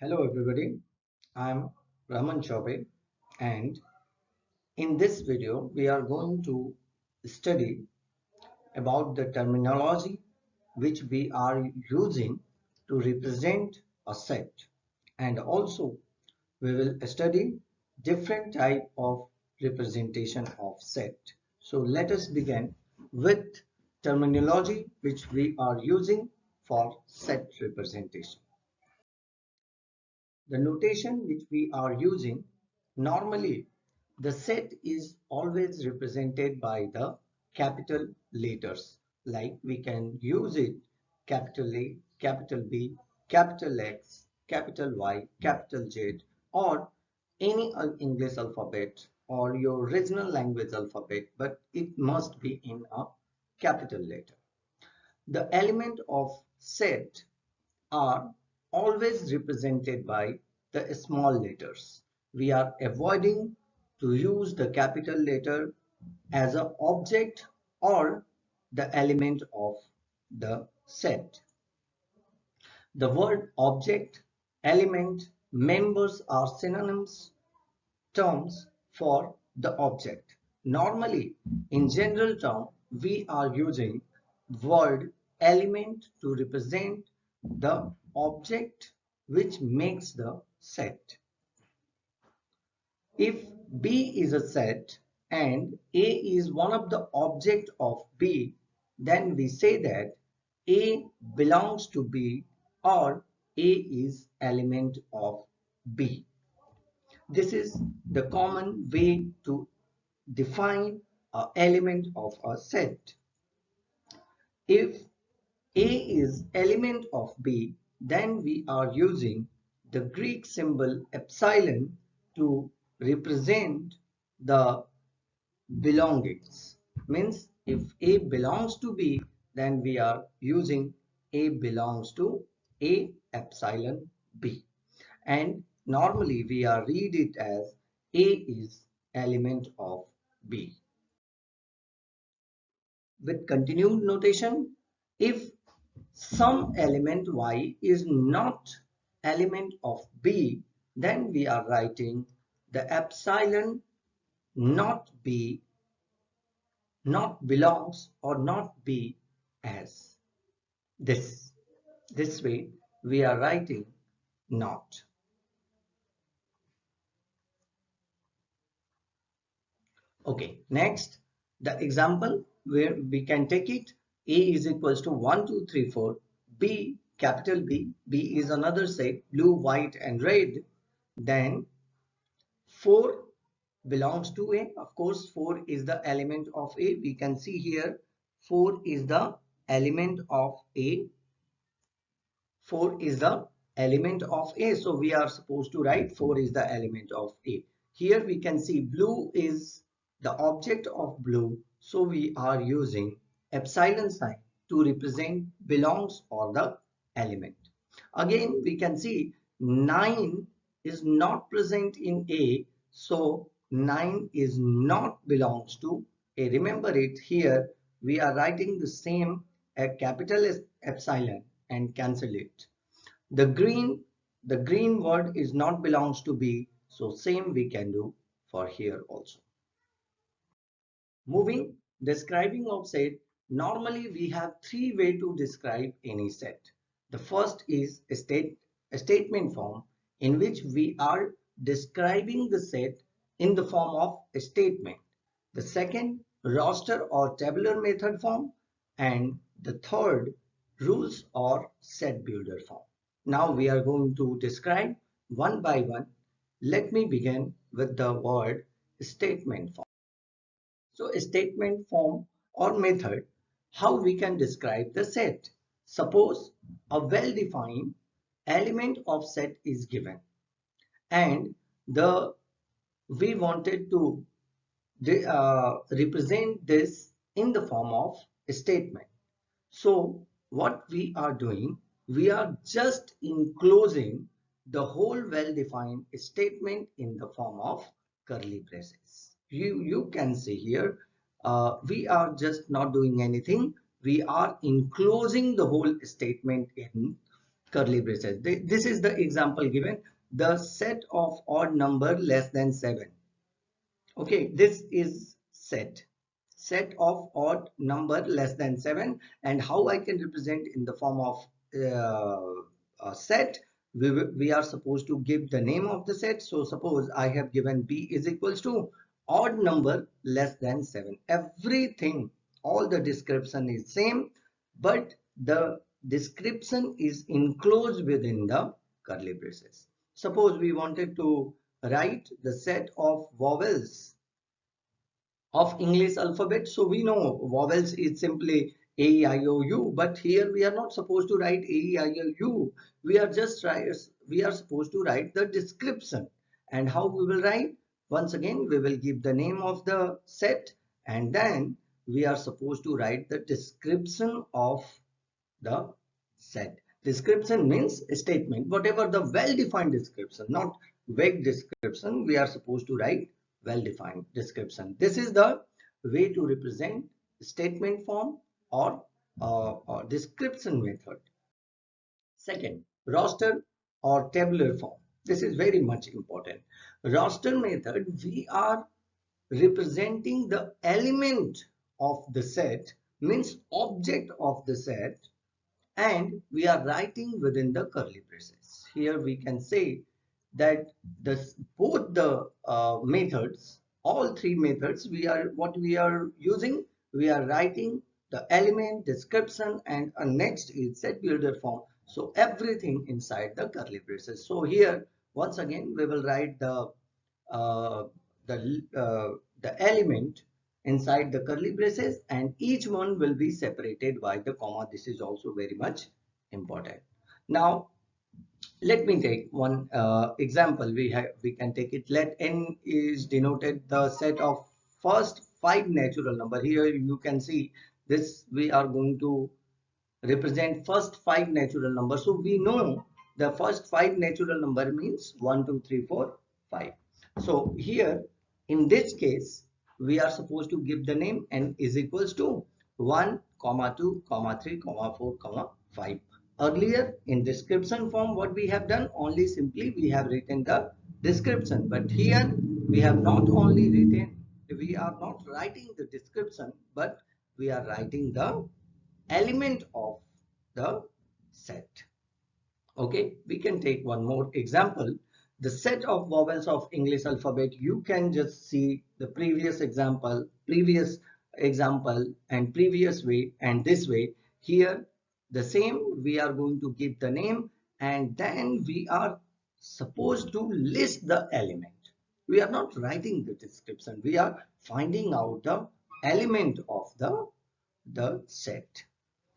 Hello everybody, I'm Raman Chaube, and in this video we are going to study about the terminology which we are using to represent a set, and also we will study different type of representation of set. So let us begin with terminology which we are using for set representation. The notation which we are using, normally the set is always represented by the capital letters, like we can use it capital A, capital B, capital X, capital Y, capital Z, or any English alphabet or your original language alphabet, but it must be in a capital letter. The element of set are always represented by the small letters. We are avoiding to use the capital letter as an object or the element of the set. The word object, element, members are synonyms terms for the object. Normally, in general term, we are using word element to represent the object which makes the set. If B is a set and A is one of the object of B, then we say that A belongs to B or A is element of B. This is the common way to define an element of a set. If A is element of B, then we are using the Greek symbol epsilon to represent the belongings. Means if A belongs to B, then we are using A belongs to A epsilon B. And normally we are read it as A is element of B. With continued notation, if some element Y is not element of B, then we are writing the epsilon not B, not belongs or not B as this. This way we are writing not. Okay, next the example where we can take it. A is equals to 1, 2, 3, 4. B, capital B. B is another set, blue, white and red. Then 4 belongs to A. Of course, 4 is the element of A. We can see here 4 is the element of A. 4 is the element of A. So we are supposed to write 4 is the element of A. Here we can see blue is the object of blue. So we are using epsilon sign to represent belongs or the element. Again, we can see 9 is not present in A. So 9 is not belongs to A. Remember it, here we are writing the same a capital epsilon and cancel it. The green word is not belongs to B, so same we can do for here also. Moving, describing of set. Normally we have three ways to describe any set. The first is a statement form, in which we are describing the set in the form of a statement. The second, roster or tabular method form, and the third, rules or set builder form. Now we are going to describe one by one. Let me begin with the word statement form. So a statement form or method, how we can describe the set. Suppose a well-defined element of set is given and we wanted to represent this in the form of a statement. So what we are doing, we are just enclosing the whole well-defined statement in the form of curly braces. You can see here, we are just not doing anything. We are enclosing the whole statement in curly braces. This is the example given, the set of odd number less than 7. Okay, this is set of odd number less than 7, and how I can represent in the form of a set. We are supposed to give the name of the set. So suppose I have given b is equals to odd number less than 7. Everything, all the description is same, but the description is enclosed within the curly braces. Suppose we wanted to write the set of vowels of English alphabet. So we know vowels is simply A, E, I, O, U, but here we are not supposed to write A, E, I, O, U. We are supposed to write the description. And how we will write? Once again, we will give the name of the set, and then we are supposed to write the description of the set. Description means a statement, whatever the well-defined description, not vague description. We are supposed to write well-defined description. This is the way to represent statement form or description method. Second, roster or tabular form. This is very much important. Roster method, we are representing the element of the set, means object of the set, and we are writing within the curly braces. Here we can say that both the methods, all three methods, we are using, we are writing the element, description, and next is set builder form. So everything inside the curly braces. So here once again we will write uh, the element inside the curly braces, and each one will be separated by the comma. This is also very much important. Now let me take one example. We can take it. Let n is denoted the set of first 5 natural number. Here you can see this, we are going to represent first 5 natural numbers. So we know the first 5 natural number means 1, 2, 3, 4, 5. So here in this case we are supposed to give the name n is equals to 1, comma 2, comma 3, comma 4, comma 5. Earlier in description form, what we have done, only simply we have written the description, but here we have not only written, we are not writing the description, but we are writing the element of the set. Okay, we can take one more example. The set of vowels of English alphabet. You can just see the previous example, and previous way and this way. Here the same, we are going to give the name, and then we are supposed to list the element. We are not writing the description, we are finding out the element of the set.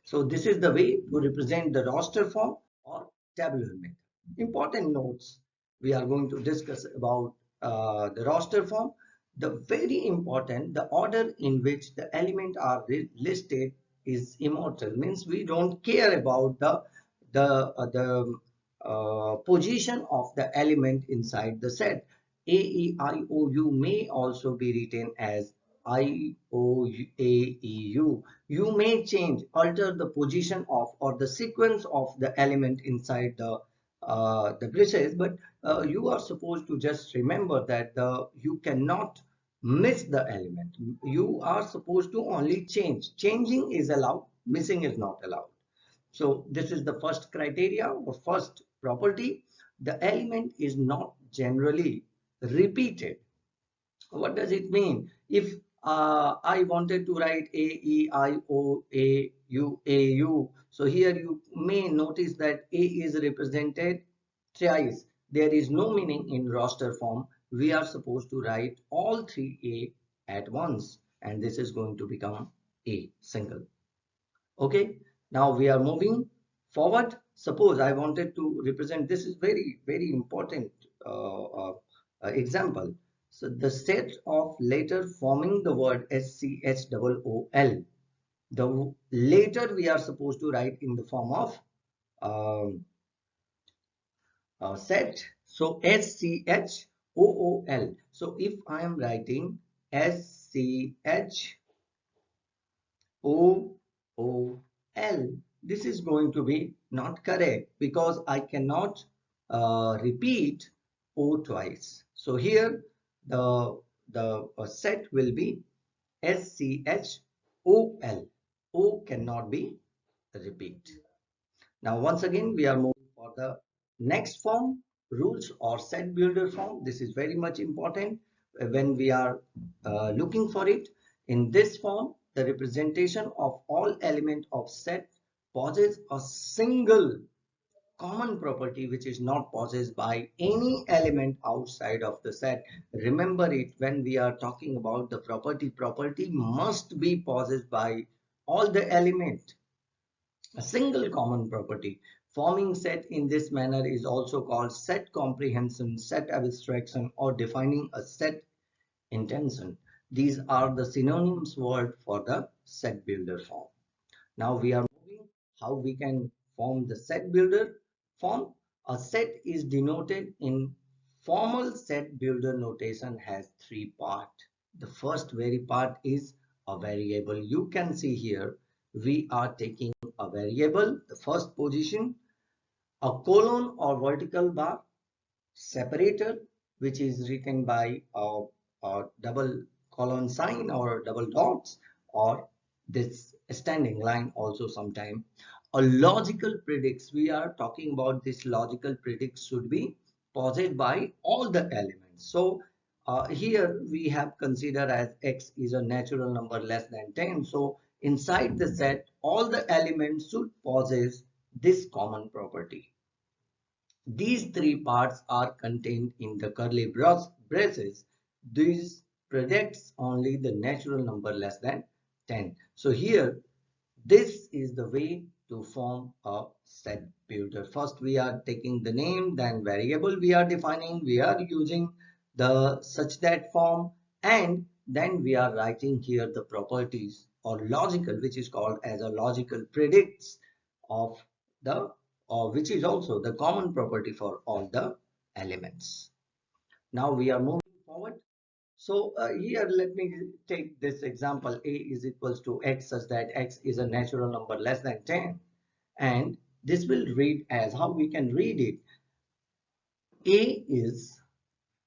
So this is the way to represent the roster form or tabular method. Important notes we are going to discuss about the roster form. The very important, the order in which the elements are listed is immortal. Means we don't care about the position of the element inside the set. A, E, I, O, U may also be written as I, O, A, E, U. You may alter the position of or the sequence of the element inside the braces, but you are supposed to just remember that you cannot miss the element. You are supposed to only change. Changing is allowed, missing is not allowed. So this is the first criteria or first property. The element is not generally repeated. What does it mean? If I wanted to write A, E, I, O, A, U, A, U. So here you may notice that A is represented thrice. There is no meaning in roster form. We are supposed to write all three A at once, and this is going to become A single. Okay, now we are moving forward. Suppose I wanted to represent, this is very, very important example. So the set of letter forming the word SCHOOL. The later we are supposed to write in the form of um, set. So SCHOOL. So if I am writing SCHOOL, this is going to be not correct because I cannot repeat O twice. So here the set will be SCHOL. O cannot be repeat. Now once again we are moving for the next form, rules or set builder form. This is very much important when we are looking for it. In this form, the representation of all element of set possess a single common property which is not possessed by any element outside of the set. Remember it, when we are talking about the property must be possessed by all the element. A single common property. Forming set in this manner is also called set comprehension, set abstraction, or defining a set intention. These are the synonyms word for the set builder form. Now we are moving how we can form the set builder form. A set is denoted in formal set builder notation has three parts. The first very part is a variable. You can see here we are taking a variable, the first position, a colon or vertical bar, separator which is written by a double colon sign or double dots, or this standing line also sometime. A logical predicts, we are talking about this logical predicts should be possessed by all the elements. So here we have considered as x is a natural number less than 10. So inside the set all the elements should possess this common property. These three parts are contained in the curly braces. These predicts only the natural number less than 10. So here, this is the way to form a set builder. First, we are taking the name, then variable we are defining, we are using the such that form, and then we are writing here the properties or logical, which is called as a logical predicts of the, or which is also the common property for all the elements. Now we are moving forward. So here let me take this example. A is equals to x such that x is a natural number less than 10, and this will read as, how we can read it. A is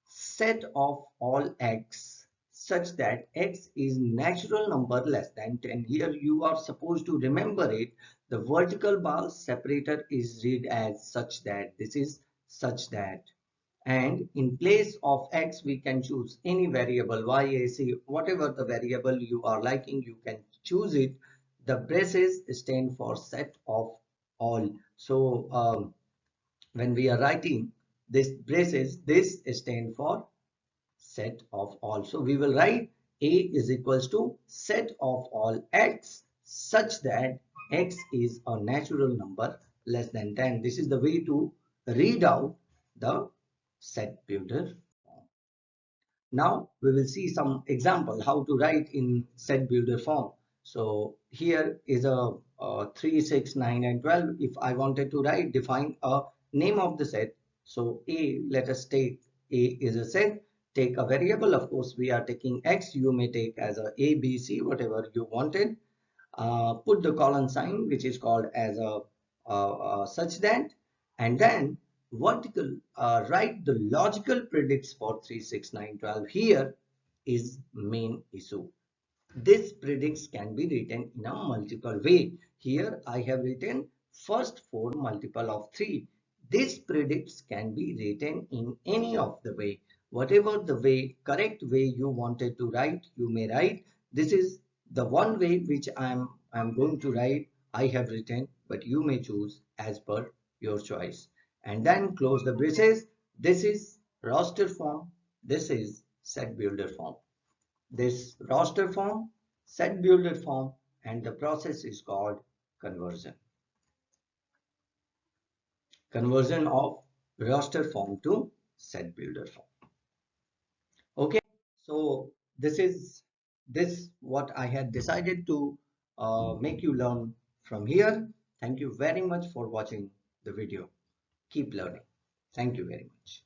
set of all x such that x is natural number less than 10. Here you are supposed to remember it. The vertical bar separator is read as such that. This is such that. And in place of x we can choose any variable, y, a, c, whatever the variable you are liking, you can choose it. The braces stand for set of all. So when we are writing this braces, this stand for set of all. So we will write a is equals to set of all x such that x is a natural number less than 10. This is the way to read out the set builder. Now we will see some example how to write in set builder form. So here is a 3, 6, 9 and 12. If I wanted to write, define a name of the set. So A, let us take A is a set. Take a variable. Of course, we are taking X. You may take as a B, C, whatever you wanted. Put the colon sign, which is called as a such that, and then vertical, write the logical predicts for 3, 6, 9, 12. Here is main issue. This predicts can be written in a multiple way. Here I have written first 4 multiple of 3. This predicts can be written in any of the way. Whatever the way, correct way you wanted to write, you may write. This is the one way which I'm going to write. I have written, but you may choose as per your choice. And then close the braces. This is roster form. This is set builder form. This roster form, set builder form, and the process is called conversion. Conversion of roster form to set builder form. Okay, so this is what I had decided to make you learn from here. Thank you very much for watching the video. Keep learning. Thank you very much.